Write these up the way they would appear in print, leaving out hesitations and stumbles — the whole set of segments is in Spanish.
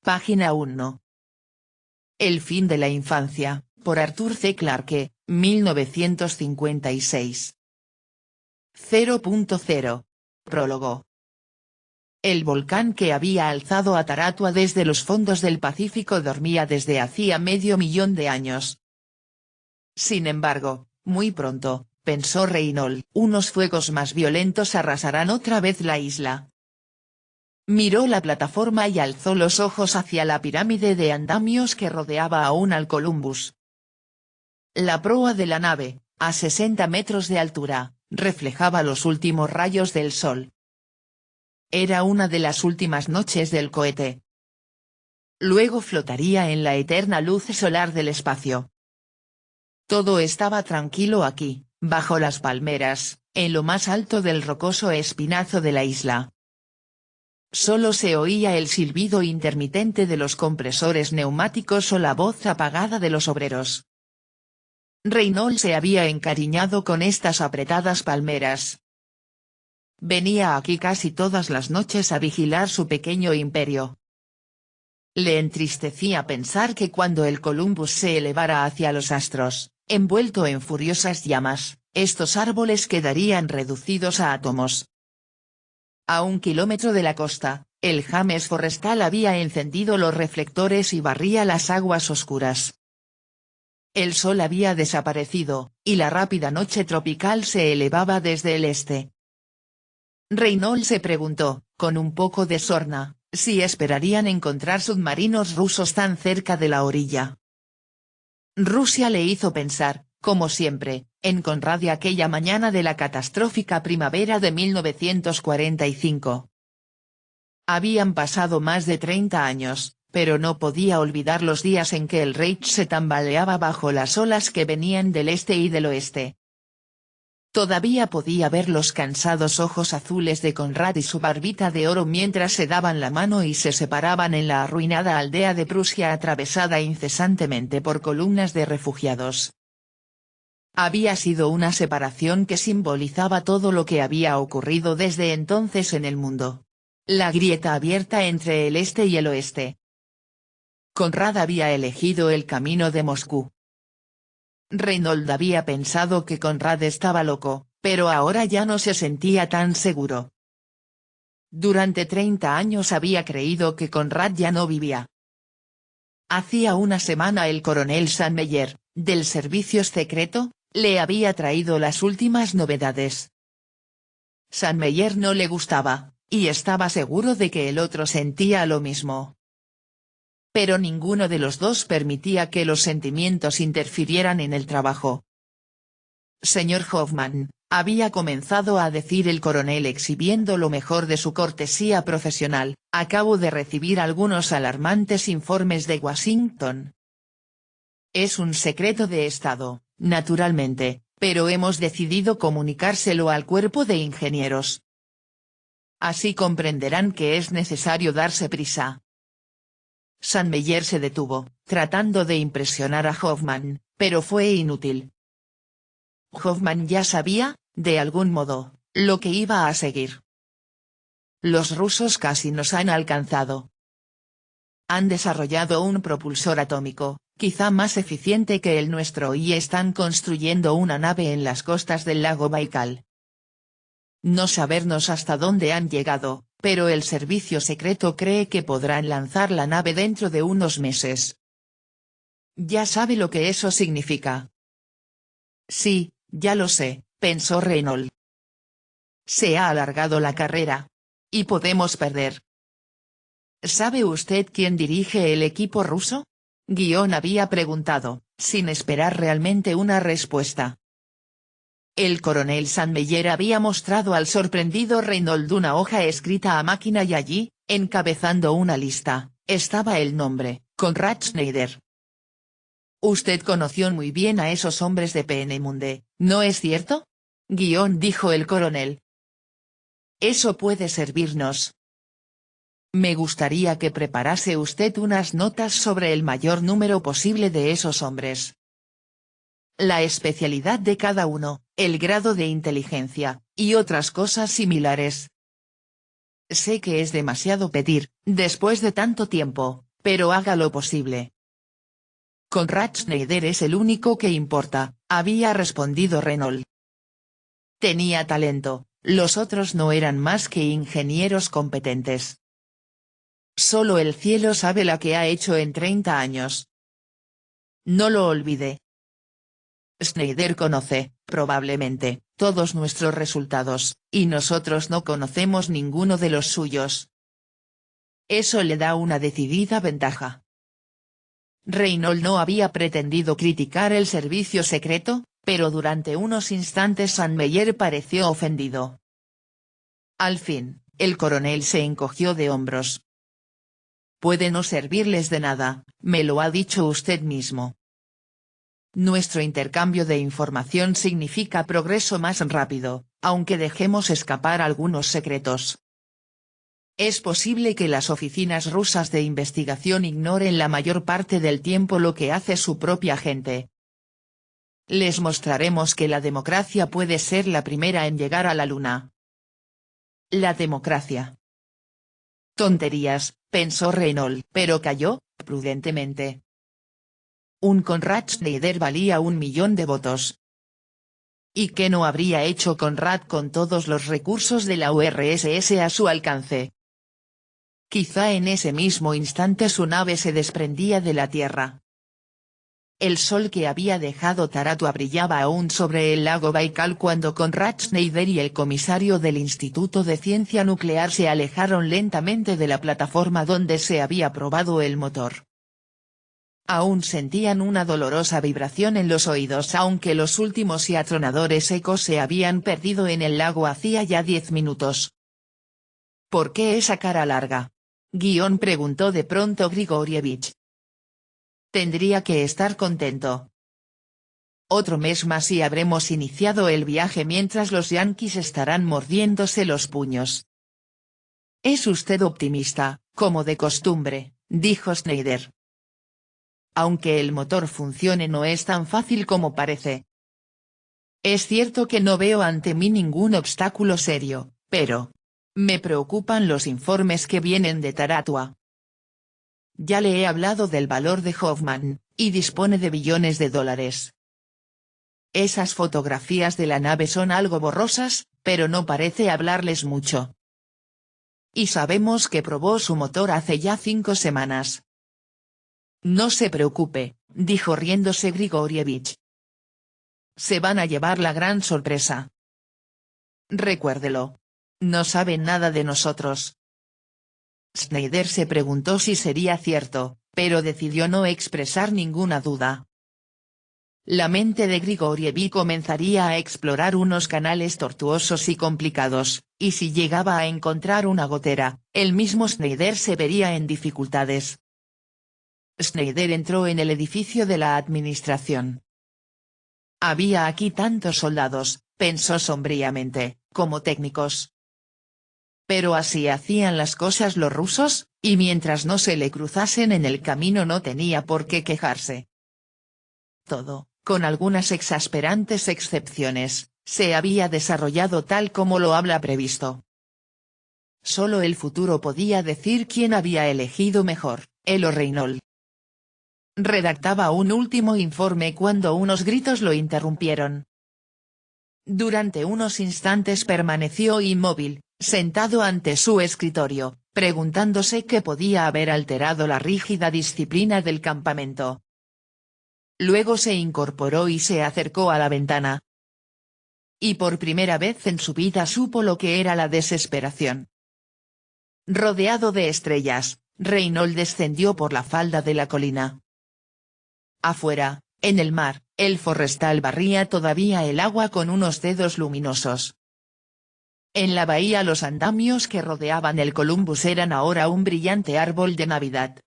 Página 1. El fin de la infancia, por Arthur C. Clarke, 1956. 0.0. Prólogo. El volcán que había alzado a Taratua desde los fondos del Pacífico dormía desde hacía medio millón de años. Sin embargo, muy pronto, pensó Reynolds, unos fuegos más violentos arrasarán otra vez la isla. Miró la plataforma y alzó los ojos hacia la pirámide de andamios que rodeaba aún al Columbus. La proa de la nave, a 60 metros de altura, reflejaba los últimos rayos del sol. Era una de las últimas noches del cohete. Luego flotaría en la eterna luz solar del espacio. Todo estaba tranquilo aquí, bajo las palmeras, en lo más alto del rocoso espinazo de la isla. Solo se oía el silbido intermitente de los compresores neumáticos o la voz apagada de los obreros. Reynolds se había encariñado con estas apretadas palmeras. Venía aquí casi todas las noches a vigilar su pequeño imperio. Le entristecía pensar que cuando el Columbus se elevara hacia los astros, envuelto en furiosas llamas, estos árboles quedarían reducidos a átomos. A 1 kilómetro de la costa, el James forestal había encendido los reflectores y barría las aguas oscuras. El sol había desaparecido, y la rápida noche tropical se elevaba desde el este. Reynolds se preguntó, con un poco de sorna, si esperarían encontrar submarinos rusos tan cerca de la orilla. Rusia le hizo pensar, como siempre, en Conrad y aquella mañana de la catastrófica primavera de 1945. Habían pasado más de 30 años, pero no podía olvidar los días en que el Reich se tambaleaba bajo las olas que venían del este y del oeste. Todavía podía ver los cansados ojos azules de Conrad y su barbita de oro mientras se daban la mano y se separaban en la arruinada aldea de Prusia atravesada incesantemente por columnas de refugiados. Había sido una separación que simbolizaba todo lo que había ocurrido desde entonces en el mundo. La grieta abierta entre el este y el oeste. Conrad había elegido el camino de Moscú. Reynolds había pensado que Conrad estaba loco, pero ahora ya no se sentía tan seguro. Durante 30 años había creído que Conrad ya no vivía. Hacía una semana el coronel Sandmeyer, del servicio secreto, le había traído las últimas novedades. Sandmeyer no le gustaba, y estaba seguro de que el otro sentía lo mismo. Pero ninguno de los dos permitía que los sentimientos interfirieran en el trabajo. Señor Hoffman, había comenzado a decir el coronel exhibiendo lo mejor de su cortesía profesional, acabo de recibir algunos alarmantes informes de Washington. Es un secreto de Estado, naturalmente, pero hemos decidido comunicárselo al cuerpo de ingenieros. Así comprenderán que es necesario darse prisa. Sandmeyer se detuvo, tratando de impresionar a Hoffman, pero fue inútil. Hoffman ya sabía, de algún modo, lo que iba a seguir. Los rusos casi nos han alcanzado. Han desarrollado un propulsor atómico, quizá más eficiente que el nuestro y están construyendo una nave en las costas del lago Baikal. No sabernos hasta dónde han llegado, pero el servicio secreto cree que podrán lanzar la nave dentro de unos meses. Ya sabe lo que eso significa. Sí, ya lo sé, pensó Reynolds. Se ha alargado la carrera. Y podemos perder. ¿Sabe usted quién dirige el equipo ruso? Guion había preguntado, sin esperar realmente una respuesta. El coronel Sandmeyer había mostrado al sorprendido Reynolds una hoja escrita a máquina y allí, encabezando una lista, estaba el nombre, Conrad Schneider. Usted conoció muy bien a esos hombres de Peenemünde, ¿no es cierto? Guion dijo el coronel. Eso puede servirnos. Me gustaría que preparase usted unas notas sobre el mayor número posible de esos hombres. La especialidad de cada uno, el grado de inteligencia, y otras cosas similares. Sé que es demasiado pedir, después de tanto tiempo, pero haga lo posible. Conrad Schneider es el único que importa, había respondido Renault. Tenía talento, los otros no eran más que ingenieros competentes. Solo el cielo sabe la que ha hecho en 30 años. No lo olvide. Schneider conoce, probablemente, todos nuestros resultados, y nosotros no conocemos ninguno de los suyos. Eso le da una decidida ventaja. Renault no había pretendido criticar el servicio secreto, pero durante unos instantes Sandmeyer pareció ofendido. Al fin, el coronel se encogió de hombros. Puede no servirles de nada, me lo ha dicho usted mismo. Nuestro intercambio de información significa progreso más rápido, aunque dejemos escapar algunos secretos. Es posible que las oficinas rusas de investigación ignoren la mayor parte del tiempo lo que hace su propia gente. Les mostraremos que la democracia puede ser la primera en llegar a la luna. La democracia. Tonterías, pensó Renault, pero calló, prudentemente. Un Conrad Schneider valía 1.000.000 de votos. ¿Y qué no habría hecho Conrad con todos los recursos de la URSS a su alcance? Quizá en ese mismo instante su nave se desprendía de la Tierra. El sol que había dejado Taratua brillaba aún sobre el lago Baikal cuando Conrad Schneider y el comisario del Instituto de Ciencia Nuclear se alejaron lentamente de la plataforma donde se había probado el motor. Aún sentían una dolorosa vibración en los oídos aunque los últimos y atronadores ecos se habían perdido en el lago hacía ya 10 minutos. ¿Por qué esa cara larga? Preguntó de pronto Grigorievich. Tendría que estar contento. Otro mes más y habremos iniciado el viaje mientras los yanquis estarán mordiéndose los puños. Es usted optimista, como de costumbre, dijo Schneider. Aunque el motor funcione no es tan fácil como parece. Es cierto que no veo ante mí ningún obstáculo serio, pero me preocupan los informes que vienen de Taratua. Ya le he hablado del valor de Hoffman, y dispone de billones de dólares. Esas fotografías de la nave son algo borrosas, pero no parece hablarles mucho. Y sabemos que probó su motor hace ya 5 semanas. No se preocupe, dijo riéndose Grigorievich. Se van a llevar la gran sorpresa. Recuérdelo. No saben nada de nosotros. Schneider se preguntó si sería cierto, pero decidió no expresar ninguna duda. La mente de Grigorievich comenzaría a explorar unos canales tortuosos y complicados, y si llegaba a encontrar una gotera, el mismo Schneider se vería en dificultades. Schneider entró en el edificio de la administración. Había aquí tantos soldados, pensó sombríamente, como técnicos. Pero así hacían las cosas los rusos, y mientras no se le cruzasen en el camino no tenía por qué quejarse. Todo, con algunas exasperantes excepciones, se había desarrollado tal como lo había previsto. Solo el futuro podía decir quién había elegido mejor, él o Renault. Redactaba un último informe cuando unos gritos lo interrumpieron. Durante unos instantes permaneció inmóvil, sentado ante su escritorio, preguntándose qué podía haber alterado la rígida disciplina del campamento. Luego se incorporó y se acercó a la ventana. Y por primera vez en su vida supo lo que era la desesperación. Rodeado de estrellas, Renault descendió por la falda de la colina. Afuera, en el mar, el forestal barría todavía el agua con unos dedos luminosos. En la bahía los andamios que rodeaban el Columbus eran ahora un brillante árbol de Navidad.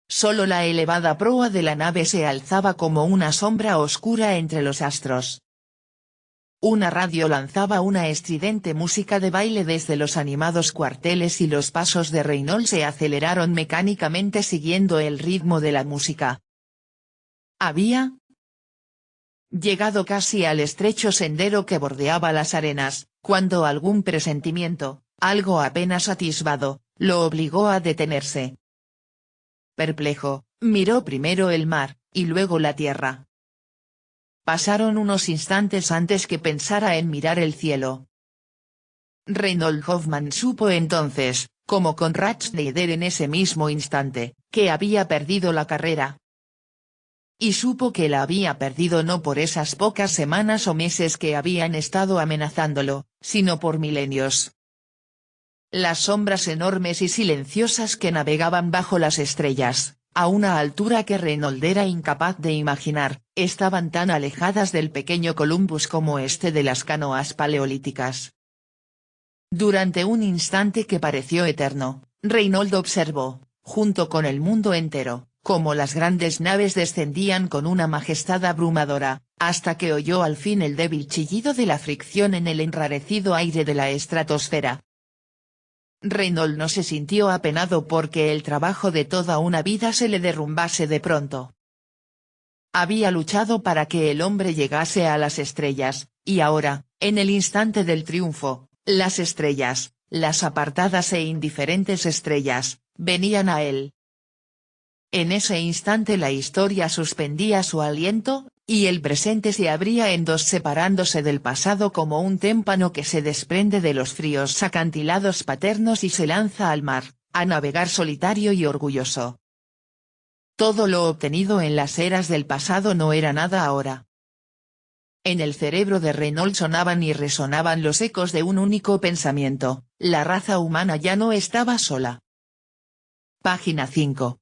Solo la elevada proa de la nave se alzaba como una sombra oscura entre los astros. Una radio lanzaba una estridente música de baile desde los animados cuarteles y los pasos de Renault se aceleraron mecánicamente siguiendo el ritmo de la música. Había llegado casi al estrecho sendero que bordeaba las arenas, cuando algún presentimiento, algo apenas atisbado, lo obligó a detenerse. perplejo, miró primero el mar, y luego la tierra. Pasaron unos instantes antes que pensara en mirar el cielo. Reinhold Hoffmann supo entonces, como Konrad Schneider en ese mismo instante, que había perdido la carrera. Y supo que la había perdido no por esas pocas semanas o meses que habían estado amenazándolo, sino por milenios. Las sombras enormes y silenciosas que navegaban bajo las estrellas, a una altura que Reinhold era incapaz de imaginar, estaban tan alejadas del pequeño Columbus como este de las canoas paleolíticas. Durante un instante que pareció eterno, Reinhold observó, junto con el mundo entero, cómo las grandes naves descendían con una majestad abrumadora, hasta que oyó al fin el débil chillido de la fricción en el enrarecido aire de la estratosfera. Reinhold no se sintió apenado porque el trabajo de toda una vida se le derrumbase de pronto. Había luchado para que el hombre llegase a las estrellas, y ahora, en el instante del triunfo, las estrellas, las apartadas e indiferentes estrellas, venían a él. En ese instante la historia suspendía su aliento, y el presente se abría en dos separándose del pasado como un témpano que se desprende de los fríos acantilados paternos y se lanza al mar, a navegar solitario y orgulloso. Todo lo obtenido en las eras del pasado no era nada ahora. En el cerebro de Reinhold sonaban y resonaban los ecos de un único pensamiento: la raza humana ya no estaba sola. Página 5.